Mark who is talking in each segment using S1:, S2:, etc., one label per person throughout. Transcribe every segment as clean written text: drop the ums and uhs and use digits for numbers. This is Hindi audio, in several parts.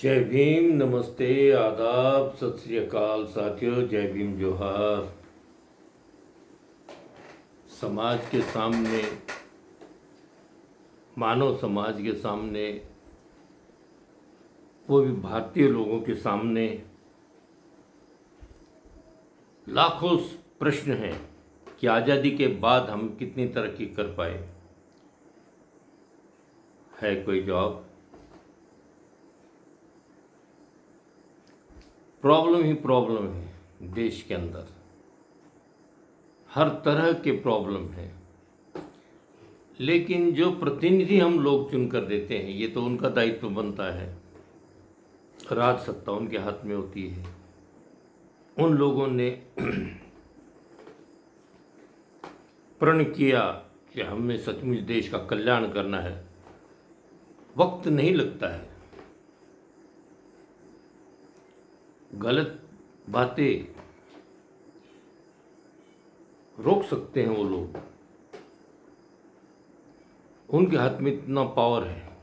S1: जय भीम, नमस्ते, आदाब, सत श्री अकाल साथियों। जय भीम, जोहार। समाज के सामने, मानव समाज के सामने, वो भी भारतीय लोगों के सामने लाखों प्रश्न हैं कि आज़ादी के बाद हम कितनी तरक्की कर पाए। है कोई जवाब? प्रॉब्लम ही प्रॉब्लम है देश के अंदर, हर तरह के प्रॉब्लम हैं। लेकिन जो प्रतिनिधि हम लोग चुन कर देते हैं, ये तो उनका दायित्व बनता है। राज सत्ता उनके हाथ में होती है। उन लोगों ने प्रण किया कि हमें सचमुच देश का कल्याण करना है। वक्त नहीं लगता है। गलत बातें रोक सकते हैं वो लोग, उनके हाथ में इतना पावर है।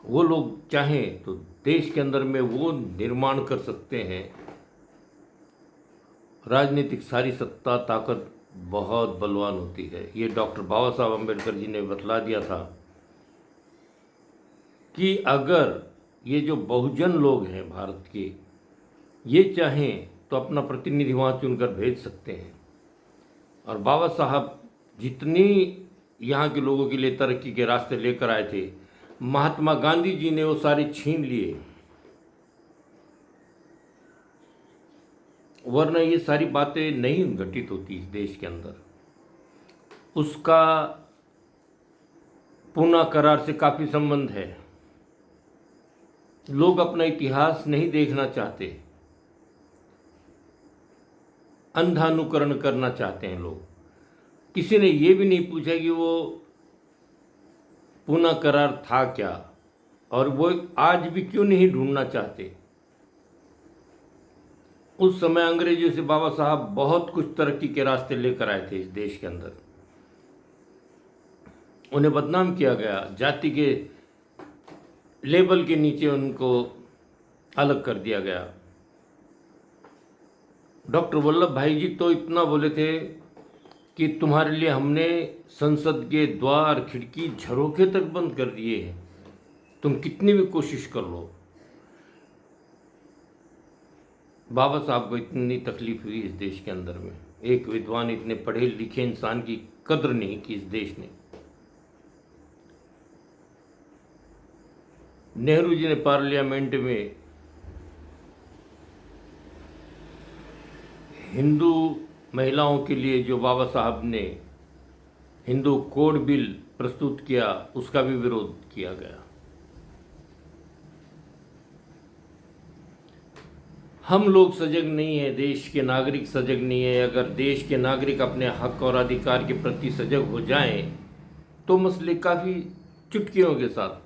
S1: वो लोग चाहें तो देश के अंदर में वो निर्माण कर सकते हैं। राजनीतिक सारी सत्ता ताकत बहुत बलवान होती है। ये डॉक्टर बाबा साहब अम्बेडकर जी ने बतला दिया था कि अगर ये जो बहुजन लोग हैं भारत के, ये चाहें तो अपना प्रतिनिधि वहाँ चुनकर भेज सकते हैं। और बाबा साहब जितनी यहाँ के लोगों के लिए तरक्की के रास्ते लेकर आए थे, महात्मा गांधी जी ने वो सारे छीन लिए, वरना ये सारी बातें नहीं घटित होती इस देश के अंदर। उसका पूना करार से काफ़ी संबंध है। लोग अपना इतिहास नहीं देखना चाहते, अंधानुकरण करना चाहते हैं लोग। किसी ने ये भी नहीं पूछा कि वो पूना करार था क्या, और वो आज भी क्यों नहीं ढूंढना चाहते। उस समय अंग्रेजों से बाबा साहब बहुत कुछ तरक्की के रास्ते लेकर आए थे इस देश के अंदर। उन्हें बदनाम किया गया, जाति के लेबल के नीचे उनको अलग कर दिया गया। डॉक्टर वल्लभ भाई जी तो इतना बोले थे कि तुम्हारे लिए हमने संसद के द्वार, खिड़की, झरोखे तक बंद कर दिए हैं, तुम कितनी भी कोशिश कर लो। बाबा साहब को इतनी तकलीफ हुई इस देश के अंदर में। एक विद्वान, इतने पढ़े लिखे इंसान की कद्र नहीं की इस देश ने। नेहरू जी ने पार्लियामेंट में हिंदू महिलाओं के लिए जो बाबा साहब ने हिंदू कोड बिल प्रस्तुत किया, उसका भी विरोध किया गया। हम लोग सजग नहीं है, देश के नागरिक सजग नहीं है। अगर देश के नागरिक अपने हक और अधिकार के प्रति सजग हो जाएं, तो मसले काफ़ी चुटकियों के साथ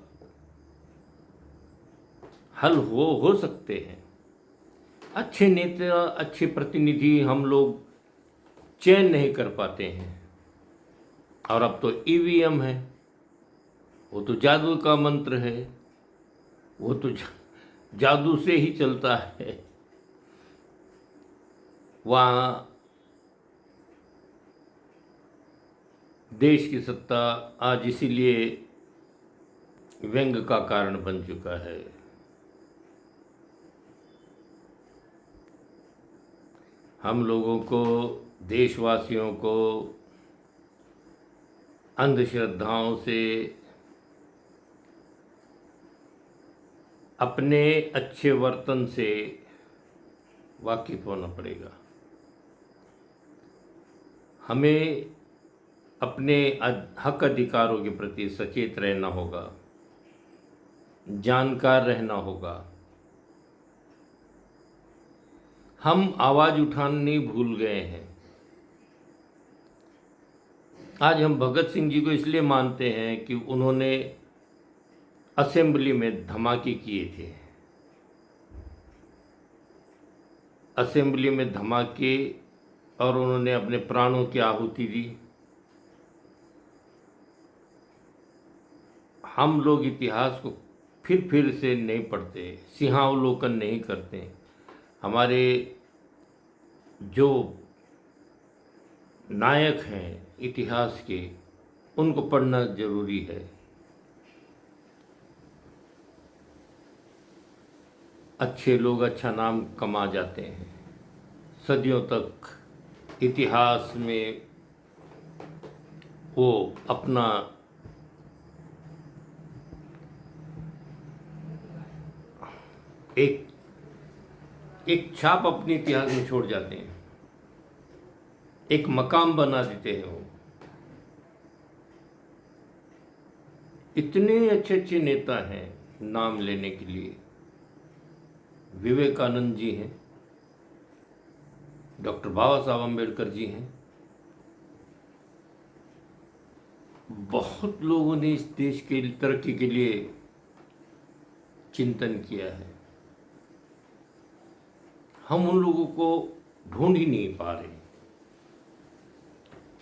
S1: हल हो सकते हैं। अच्छे नेता, अच्छे प्रतिनिधि हम लोग चयन नहीं कर पाते हैं। और अब तो ईवीएम है, वो तो जादू का मंत्र है, वो तो जादू से ही चलता है। वहाँ देश की सत्ता आज इसीलिए व्यंग का कारण बन चुका है। हम लोगों को, देशवासियों को अंधश्रद्धाओं से अपने अच्छे वर्तन से वाकिफ होना पड़ेगा। हमें अपने हक अधिकारों के प्रति सचेत रहना होगा, जानकार रहना होगा। हम आवाज़ उठानी भूल गए हैं। आज हम भगत सिंह जी को इसलिए मानते हैं कि उन्होंने असेंबली में धमाके किए थे। असेंबली में धमाके, और उन्होंने अपने प्राणों की आहुति दी। हम लोग इतिहास को फिर से नहीं पढ़ते, सिंहावलोकन नहीं करते। हमारे जो नायक हैं इतिहास के, उनको पढ़ना जरूरी है। अच्छे लोग अच्छा नाम कमा जाते हैं। सदियों तक इतिहास में वो अपना एक एक छाप अपने इतिहास में छोड़ जाते हैं, एक मकाम बना देते हैं वो। इतने अच्छे अच्छे नेता हैं नाम लेने के लिए। विवेकानंद जी हैं, डॉक्टर बाबा साहब अम्बेडकर जी हैं। बहुत लोगों ने इस देश के तरक्की के लिए चिंतन किया है। हम उन लोगों को ढूंढ ही नहीं पा रहे।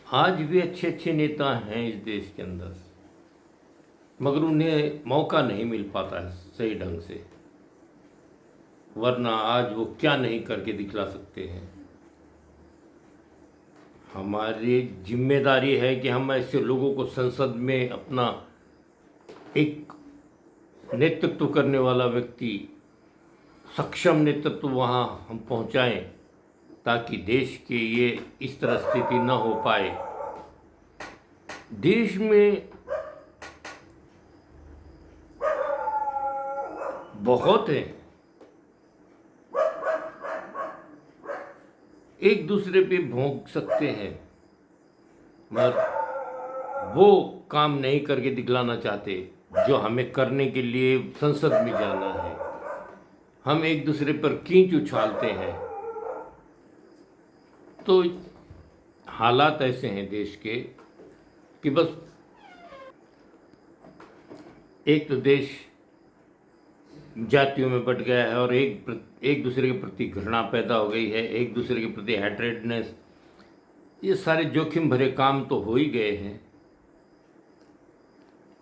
S1: आज भी अच्छे अच्छे नेता हैं इस देश के अंदर, मगर उन्हें मौका नहीं मिल पाता है सही ढंग से, वरना आज वो क्या नहीं करके दिखला सकते हैं। हमारी जिम्मेदारी है कि हम ऐसे लोगों को संसद में अपना एक नेतृत्व करने वाला व्यक्ति, सक्षम नेतृत्व वहाँ हम पहुँचाएं, ताकि देश के ये इस तरह स्थिति न हो पाए। देश में बहुत है, एक दूसरे पे भोंक सकते हैं, मगर वो काम नहीं करके दिखलाना चाहते जो हमें करने के लिए संसद में जाना है। हम एक दूसरे पर कींच उछालते हैं। तो हालात ऐसे हैं देश के कि बस एक तो देश जातियों में बट गया है और एक दूसरे के प्रति घृणा पैदा हो गई है, एक दूसरे के प्रति हेट्रेडनेस। ये सारे जोखिम भरे काम तो हो ही गए हैं।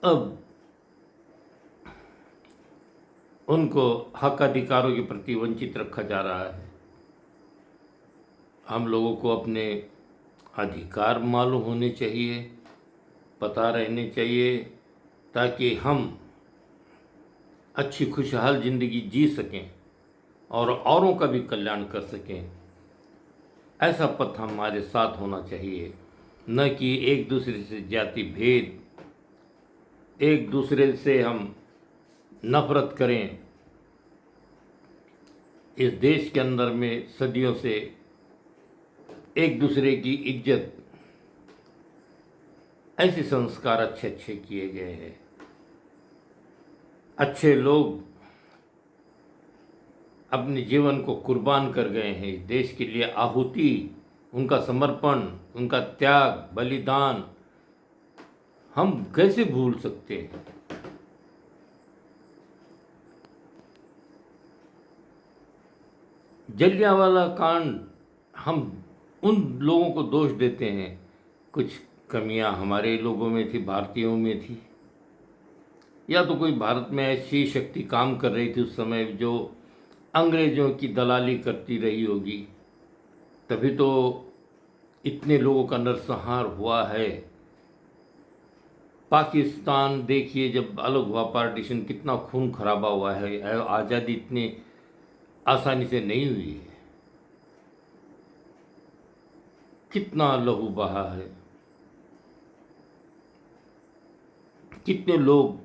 S1: अब उनको हक अधिकारों के प्रति वंचित रखा जा रहा है। हम लोगों को अपने अधिकार मालूम होने चाहिए, पता रहने चाहिए, ताकि हम अच्छी खुशहाल ज़िंदगी जी सकें और औरों का भी कल्याण कर सकें। ऐसा पथ हमारे साथ होना चाहिए, न कि एक दूसरे से जाति भेद, एक दूसरे से हम नफरत करें। इस देश के अंदर में सदियों से एक दूसरे की इज्जत, ऐसे संस्कार अच्छे अच्छे किए गए हैं। अच्छे लोग अपने जीवन को कुर्बान कर गए हैं इस देश के लिए। आहुति, उनका समर्पण, उनका त्याग, बलिदान हम कैसे भूल सकते हैं। जलियांवाला कांड, हम उन लोगों को दोष देते हैं, कुछ कमियां हमारे लोगों में थी, भारतीयों में थी, या तो कोई भारत में ऐसी शक्ति काम कर रही थी उस समय जो अंग्रेज़ों की दलाली करती रही होगी, तभी तो इतने लोगों का नरसंहार हुआ है। पाकिस्तान देखिए, जब अलग हुआ पार्टीशन, कितना खून खराबा हुआ है। आज़ादी इतनी आसानी से नहीं हुई है, कितना लहू बहा है, कितने लोग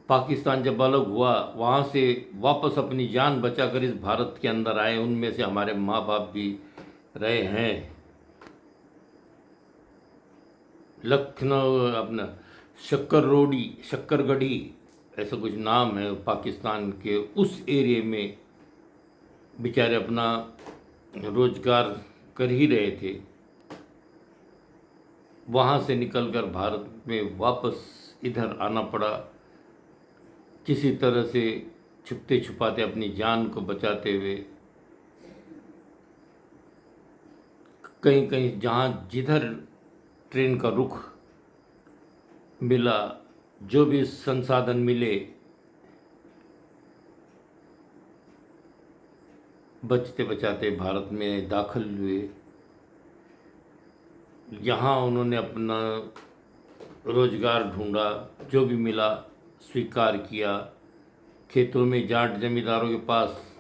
S1: पाकिस्तान जब अलग हुआ वहाँ से वापस अपनी जान बचाकर इस भारत के अंदर आए। उनमें से हमारे माँ बाप भी रहे हैं। लखनऊ, अपना शक्करगढ़ी, ऐसा कुछ नाम है पाकिस्तान के, उस एरिया में बेचारे अपना रोजगार कर ही रहे थे। वहाँ से निकलकर भारत में वापस इधर आना पड़ा, किसी तरह से छुपते छुपाते अपनी जान को बचाते हुए। कहीं कहीं जहाँ जिधर ट्रेन का रुख मिला, जो भी संसाधन मिले बचते बचाते भारत में दाखिल हुए। यहाँ उन्होंने अपना रोजगार ढूंढा, जो भी मिला स्वीकार किया। खेतों में जाट जमींदारों के पास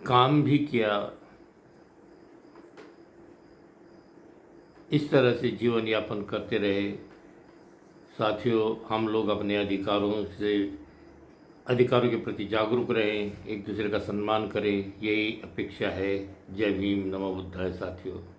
S1: काम भी किया। इस तरह से जीवन यापन करते रहे। साथियों, हम लोग अपने अधिकारों के प्रति जागरूक रहें, एक दूसरे का सम्मान करें, यही अपेक्षा है। जय भीम, नमो बुद्धाय साथियों।